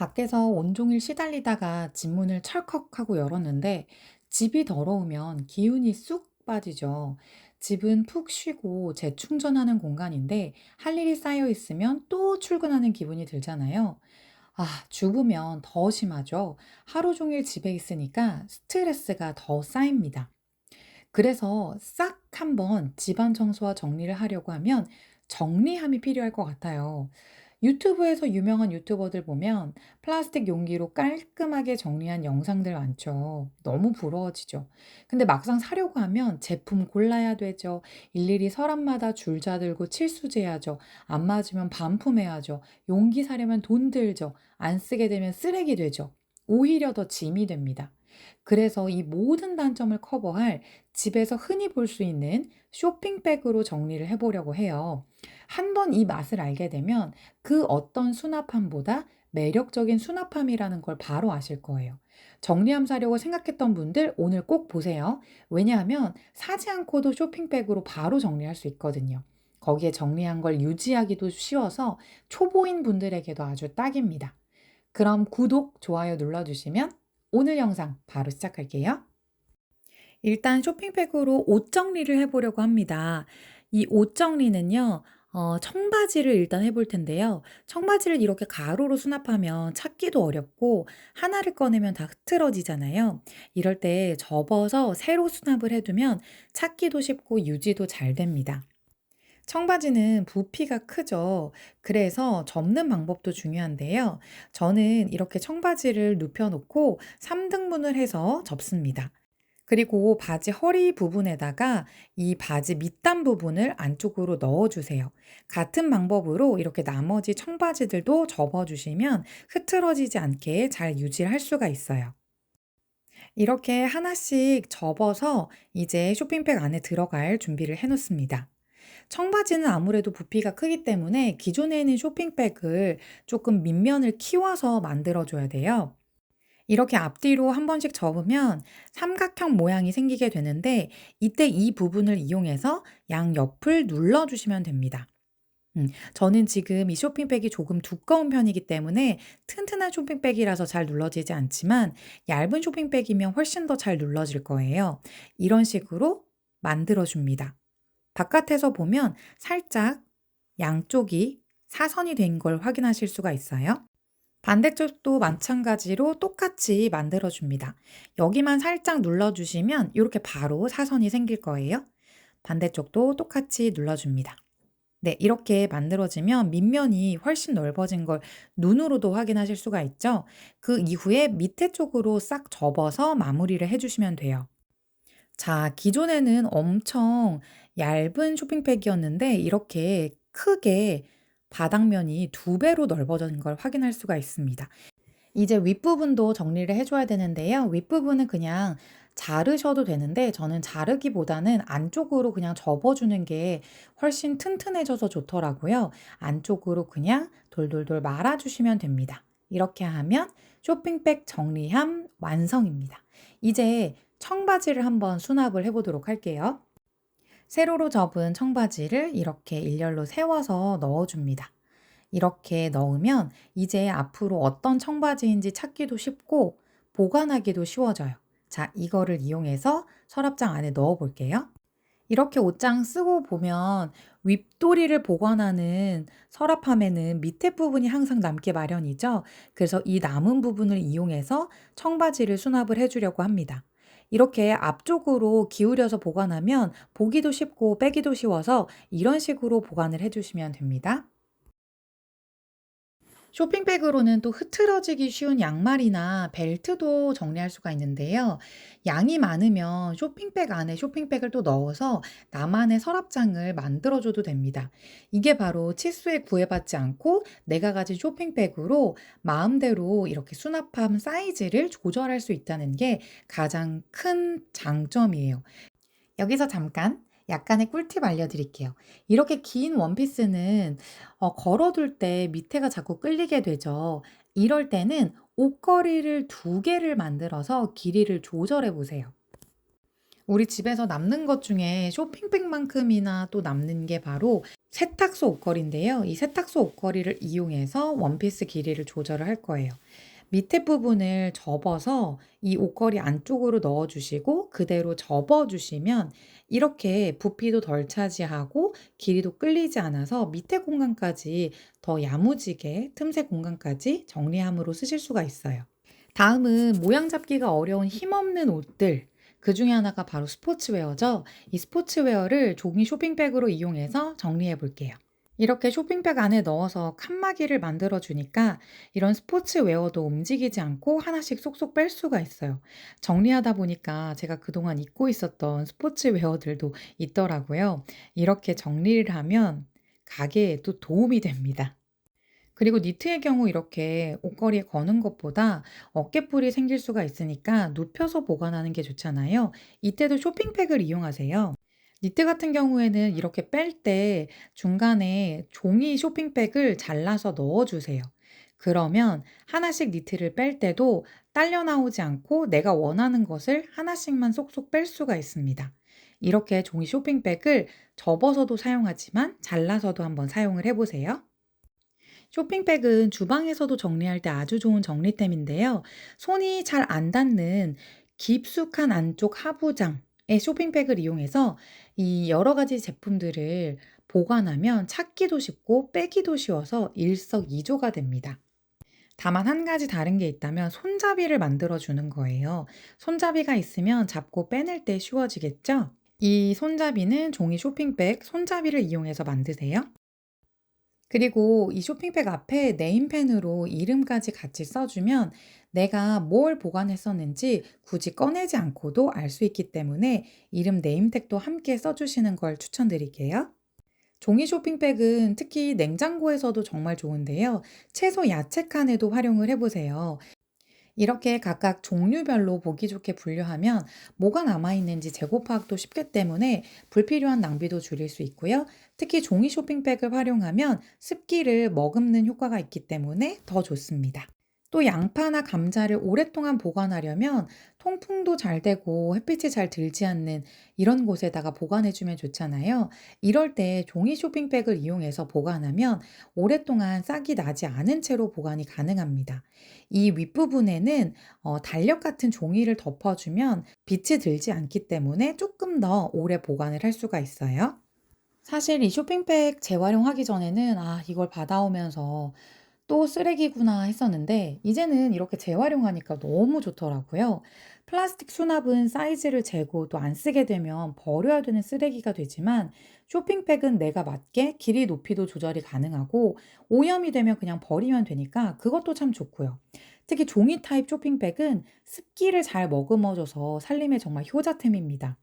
밖에서 온종일 시달리다가 집 문을 철컥하고 열었는데 집이 더러우면 기운이 쑥 빠지죠. 집은 푹 쉬고 재충전하는 공간인데 할 일이 쌓여 있으면 또 출근하는 기분이 들잖아요. 아, 죽으면 더 심하죠. 하루 종일 집에 있으니까 스트레스가 더 쌓입니다. 그래서 싹 한번 집안 청소와 정리를 하려고 하면 정리함이 필요할 것 같아요. 유튜브에서 유명한 유튜버들 보면 플라스틱 용기로 깔끔하게 정리한 영상들 많죠. 너무 부러워지죠. 근데 막상 사려고 하면 제품 골라야 되죠. 일일이 서랍마다 줄자 들고 칠수제야죠. 안 맞으면 반품해야죠. 용기 사려면 돈 들죠. 안 쓰게 되면 쓰레기 되죠. 오히려 더 짐이 됩니다. 그래서 이 모든 단점을 커버할 집에서 흔히 볼 수 있는 쇼핑백으로 정리를 해 보려고 해요. 한 번 이 맛을 알게 되면 그 어떤 수납함보다 매력적인 수납함이라는 걸 바로 아실 거예요. 정리함 사려고 생각했던 분들 오늘 꼭 보세요. 왜냐하면 사지 않고도 쇼핑백으로 바로 정리할 수 있거든요. 거기에 정리한 걸 유지하기도 쉬워서 초보인 분들에게도 아주 딱입니다. 그럼 구독, 좋아요 눌러주시면 오늘 영상 바로 시작할게요. 일단 쇼핑백으로 옷 정리를 해 보려고 합니다. 이 옷 정리는요. 청바지를 일단 해볼 텐데요. 청바지를 이렇게 가로로 수납하면 찾기도 어렵고 하나를 꺼내면 다 흐트러지잖아요. 이럴 때 접어서 새로 수납을 해 두면 찾기도 쉽고 유지도 잘 됩니다. 청바지는 부피가 크죠. 그래서 접는 방법도 중요한데요. 저는 이렇게 청바지를 눕혀 놓고 3등분을 해서 접습니다. 그리고 바지 허리 부분에다가 이 바지 밑단 부분을 안쪽으로 넣어 주세요. 같은 방법으로 이렇게 나머지 청바지들도 접어 주시면 흐트러지지 않게 잘 유지를 할 수가 있어요. 이렇게 하나씩 접어서 이제 쇼핑백 안에 들어갈 준비를 해 놓습니다. 청바지는 아무래도 부피가 크기 때문에 기존에 있는 쇼핑백을 조금 밑면을 키워서 만들어 줘야 돼요. 이렇게 앞뒤로 한 번씩 접으면 삼각형 모양이 생기게 되는데 이때 이 부분을 이용해서 양옆을 눌러 주시면 됩니다. 저는 지금 이 쇼핑백이 조금 두꺼운 편이기 때문에 튼튼한 쇼핑백이라서 잘 눌러지지 않지만 얇은 쇼핑백이면 훨씬 더 잘 눌러질 거예요. 이런 식으로 만들어 줍니다. 바깥에서 보면 살짝 양쪽이 사선이 된 걸 확인하실 수가 있어요. 반대쪽도 마찬가지로 똑같이 만들어 줍니다. 여기만 살짝 눌러 주시면 이렇게 바로 사선이 생길 거예요. 반대쪽도 똑같이 눌러 줍니다. 네, 이렇게 만들어지면 밑면이 훨씬 넓어진 걸 눈으로도 확인하실 수가 있죠. 그 이후에 밑에 쪽으로 싹 접어서 마무리를 해 주시면 돼요. 자, 기존에는 엄청 얇은 쇼핑백이었는데 이렇게 크게 바닥면이 두 배로 넓어진 걸 확인할 수가 있습니다. 이제 윗부분도 정리를 해 줘야 되는데요. 윗부분은 그냥 자르셔도 되는데 저는 자르기보다는 안쪽으로 그냥 접어 주는 게 훨씬 튼튼해져서 좋더라고요. 안쪽으로 그냥 돌돌돌 말아 주시면 됩니다. 이렇게 하면 쇼핑백 정리함 완성입니다. 이제 청바지를 한번 수납을 해 보도록 할게요. 세로로 접은 청바지를 이렇게 일렬로 세워서 넣어 줍니다. 이렇게 넣으면 이제 앞으로 어떤 청바지인지 찾기도 쉽고 보관하기도 쉬워져요. 자, 이거를 이용해서 서랍장 안에 넣어 볼게요. 이렇게 옷장 쓰고 보면 윗도리를 보관하는 서랍함에는 밑에 부분이 항상 남게 마련이죠. 그래서 이 남은 부분을 이용해서 청바지를 수납을 해 주려고 합니다. 이렇게 앞쪽으로 기울여서 보관하면 보기도 쉽고 빼기도 쉬워서 이런 식으로 보관을 해 주시면 됩니다. 쇼핑백으로는 또 흐트러지기 쉬운 양말이나 벨트도 정리할 수가 있는데요. 양이 많으면 쇼핑백 안에 쇼핑백을 또 넣어서 나만의 서랍장을 만들어줘도 됩니다. 이게 바로 치수에 구애받지 않고 내가 가진 쇼핑백으로 마음대로 이렇게 수납함 사이즈를 조절할 수 있다는 게 가장 큰 장점이에요. 여기서 잠깐 약간의 꿀팁 알려드릴게요. 이렇게 긴 원피스는 걸어둘 때 밑에가 자꾸 끌리게 되죠. 이럴 때는 옷걸이를 두 개를 만들어서 길이를 조절해 보세요. 우리 집에서 남는 것 중에 쇼핑백만큼이나 또 남는 게 바로 세탁소 옷걸이인데요. 이 세탁소 옷걸이를 이용해서 원피스 길이를 조절을 할 거예요. 밑에 부분을 접어서 이 옷걸이 안쪽으로 넣어 주시고 그대로 접어 주시면 이렇게 부피도 덜 차지하고 길이도 끌리지 않아서 밑에 공간까지 더 야무지게 틈새 공간까지 정리함으로 쓰실 수가 있어요. 다음은 모양 잡기가 어려운 힘없는 옷들. 그 중에 하나가 바로 스포츠웨어죠. 이 스포츠웨어를 종이 쇼핑백으로 이용해서 정리해 볼게요. 이렇게 쇼핑백 안에 넣어서 칸막이를 만들어 주니까 이런 스포츠웨어도 움직이지 않고 하나씩 쏙쏙 뺄 수가 있어요. 정리하다 보니까 제가 그동안 입고 있었던 스포츠웨어들도 있더라고요. 이렇게 정리를 하면 가게에도 도움이 됩니다. 그리고 니트의 경우 이렇게 옷걸이에 거는 것보다 어깨뿔이 생길 수가 있으니까 눕혀서 보관하는 게 좋잖아요. 이때도 쇼핑백을 이용하세요. 니트 같은 경우에는 이렇게 뺄 때 중간에 종이 쇼핑백을 잘라서 넣어 주세요. 그러면 하나씩 니트를 뺄 때도 딸려 나오지 않고 내가 원하는 것을 하나씩만 쏙쏙 뺄 수가 있습니다. 이렇게 종이 쇼핑백을 접어서도 사용하지만 잘라서도 한번 사용을 해 보세요. 쇼핑백은 주방에서도 정리할 때 아주 좋은 정리템인데요. 손이 잘 안 닿는 깊숙한 안쪽 하부장의 쇼핑백을 이용해서 이 여러 가지 제품들을 보관하면 찾기도 쉽고 빼기도 쉬워서 일석이조가 됩니다. 다만 한 가지 다른 게 있다면 손잡이를 만들어 주는 거예요. 손잡이가 있으면 잡고 빼낼 때 쉬워지겠죠? 이 손잡이는 종이 쇼핑백 손잡이를 이용해서 만드세요. 그리고 이 쇼핑백 앞에 네임펜으로 이름까지 같이 써주면 내가 뭘 보관했었는지 굳이 꺼내지 않고도 알 수 있기 때문에 이름 네임택도 함께 써주시는 걸 추천드릴게요. 종이 쇼핑백은 특히 냉장고에서도 정말 좋은데요. 채소 야채 칸에도 활용을 해보세요. 이렇게 각각 종류별로 보기 좋게 분류하면 뭐가 남아있는지 재고 파악도 쉽기 때문에 불필요한 낭비도 줄일 수 있고요. 특히 종이 쇼핑백을 활용하면 습기를 머금는 효과가 있기 때문에 더 좋습니다. 또 양파나 감자를 오랫동안 보관하려면 통풍도 잘 되고 햇빛이 잘 들지 않는 이런 곳에다가 보관해주면 좋잖아요. 이럴 때 종이 쇼핑백을 이용해서 보관하면 오랫동안 싹이 나지 않은 채로 보관이 가능합니다. 이 윗부분에는 달력 같은 종이를 덮어주면 빛이 들지 않기 때문에 조금 더 오래 보관을 할 수가 있어요. 사실 이 쇼핑백 재활용하기 전에는 이걸 받아오면서 또 쓰레기구나 했었는데 이제는 이렇게 재활용하니까 너무 좋더라고요. 플라스틱 수납은 사이즈를 재고 또 안 쓰게 되면 버려야 되는 쓰레기가 되지만 쇼핑백은 내가 맞게 길이 높이도 조절이 가능하고 오염이 되면 그냥 버리면 되니까 그것도 참 좋고요. 특히 종이 타입 쇼핑백은 습기를 잘 머금어줘서 살림에 정말 효자템입니다.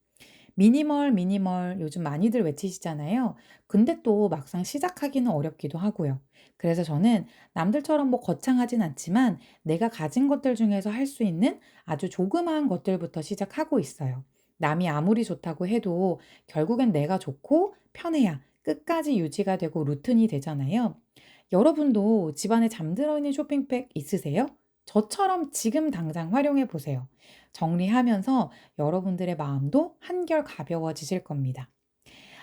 미니멀, 미니멀 요즘 많이들 외치시잖아요. 근데 또 막상 시작하기는 어렵기도 하고요. 그래서 저는 남들처럼 뭐 거창하진 않지만 내가 가진 것들 중에서 할 수 있는 아주 조그마한 것들부터 시작하고 있어요. 남이 아무리 좋다고 해도 결국엔 내가 좋고 편해야 끝까지 유지가 되고 루틴이 되잖아요. 여러분도 집안에 잠들어 있는 쇼핑백 있으세요? 저처럼 지금 당장 활용해 보세요. 정리하면서 여러분들의 마음도 한결 가벼워지실 겁니다.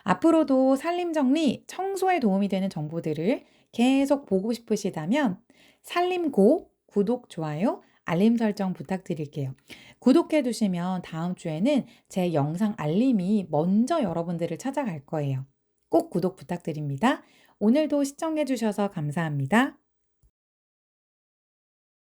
앞으로도 살림 정리, 청소에 도움이 되는 정보들을 계속 보고 싶으시다면 살림고 구독, 좋아요, 알림 설정 부탁드릴게요. 구독해 두시면 다음 주에는 제 영상 알림이 먼저 여러분들을 찾아갈 거예요. 꼭 구독 부탁드립니다. 오늘도 시청해 주셔서 감사합니다.